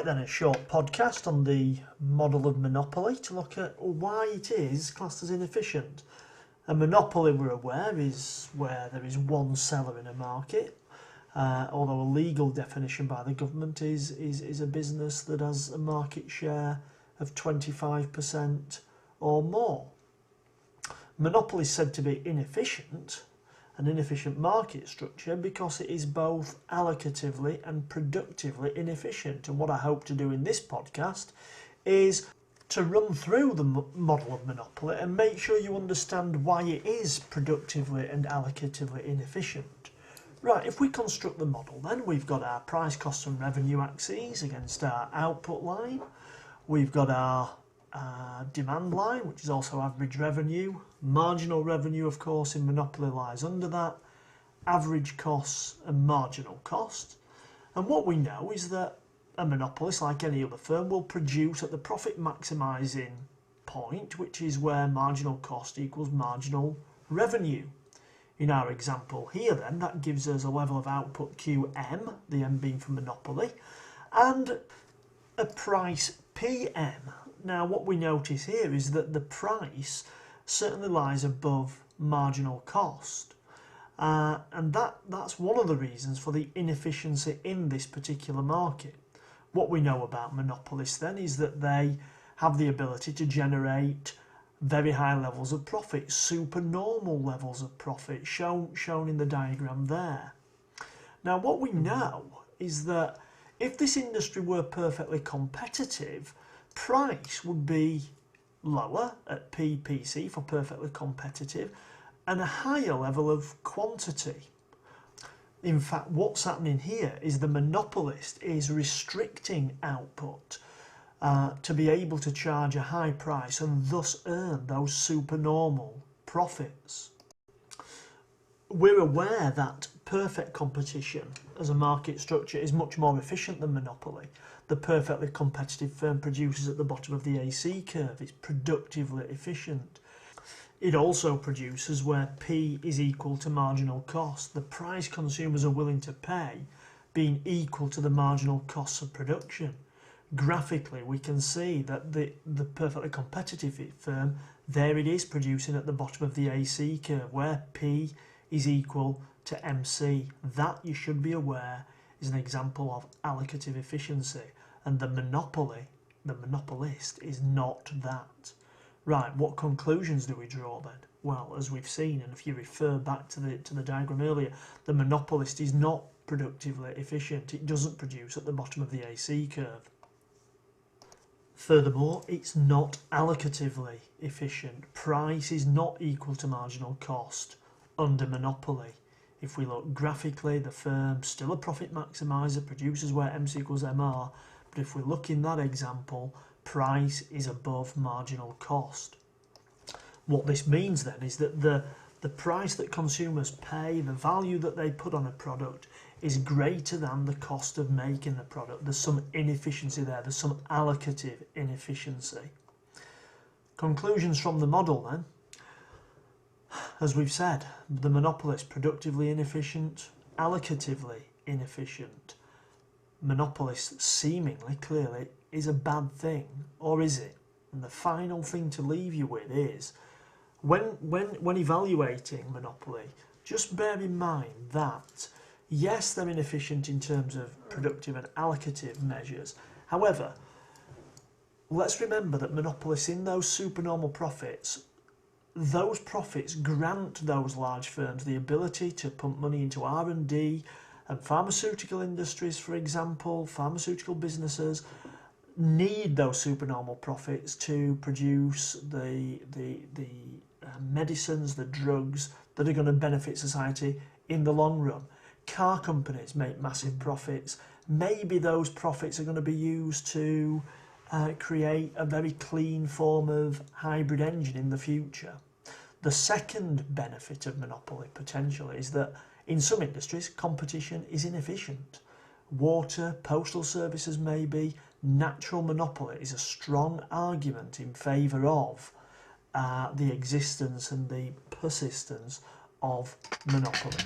Right then, a short podcast on the model of monopoly to look at why it is classed as inefficient. A monopoly, we're aware, is where there is one seller in a market, although a legal definition by the government is a business that has a market share of 25% or more. Monopoly is said to be inefficient, an inefficient market structure, because it is both allocatively and productively inefficient. And what I hope to do in this podcast is to run through the model of monopoly and make sure you understand why it is productively and allocatively inefficient. Right, if we construct the model, then we've got our price, cost and revenue axes against our output line. We've got our demand line, which is also average revenue. Marginal revenue, of course, in monopoly lies under that. Average costs and marginal cost. And what we know is that a monopolist, like any other firm, will produce at the profit maximising point, which is where marginal cost equals marginal revenue. In our example here then, that gives us a level of output QM, the M being for monopoly, and a price PM. Now what we notice here is that the price certainly lies above marginal cost, and that's one of the reasons for the inefficiency in this particular market. What we know about monopolists then is that they have the ability to generate very high levels of profit, supernormal levels of profit, shown in the diagram there. Now what we know is that if this industry were perfectly competitive, price would be lower at PPC for perfectly competitive and a higher level of quantity. In fact, what's happening here is the monopolist is restricting output to be able to charge a high price and thus earn those supernormal profits. We're aware that perfect competition as a market structure is much more efficient than monopoly. The perfectly competitive firm produces at the bottom of the AC curve. It's productively efficient. It also produces where P is equal to marginal cost, the price consumers are willing to pay being equal to the marginal costs of production. Graphically, we can see that the perfectly competitive firm, there it is producing at the bottom of the AC curve, where P is equal to MC. That, you should be aware, is an example of allocative efficiency, and the monopolist is not that. Right, what conclusions do we draw then? Well, as we've seen, and if you refer back to the diagram earlier, the monopolist is not productively efficient. It doesn't produce at the bottom of the AC curve. Furthermore, it's not allocatively efficient. Price is not equal to marginal cost under monopoly. If we look graphically, the firm's still a profit maximiser, produces where MC equals MR, but if we look in that example, price is above marginal cost. What this means then is that the price that consumers pay, the value that they put on a product, is greater than the cost of making the product. There's some inefficiency there, there's some allocative inefficiency. Conclusions from the model then. As we've said, the monopolist productively inefficient, allocatively inefficient. Monopolist seemingly, clearly, is a bad thing, or is it? And the final thing to leave you with is, when evaluating monopoly, just bear in mind that, yes, they're inefficient in terms of productive and allocative measures. However, let's remember that monopolists, in those supernormal profits, those profits grant those large firms the ability to pump money into R&D, and pharmaceutical industries, for example, pharmaceutical businesses need those supernormal profits to produce the medicines, the drugs that are going to benefit society in the long run. Car companies make massive profits. Maybe those profits are going to be used to create a very clean form of hybrid engine in the future. The second benefit of monopoly potentially is that in some industries competition is inefficient. Water, postal services maybe, natural monopoly is a strong argument in favour of the existence and the persistence of monopoly.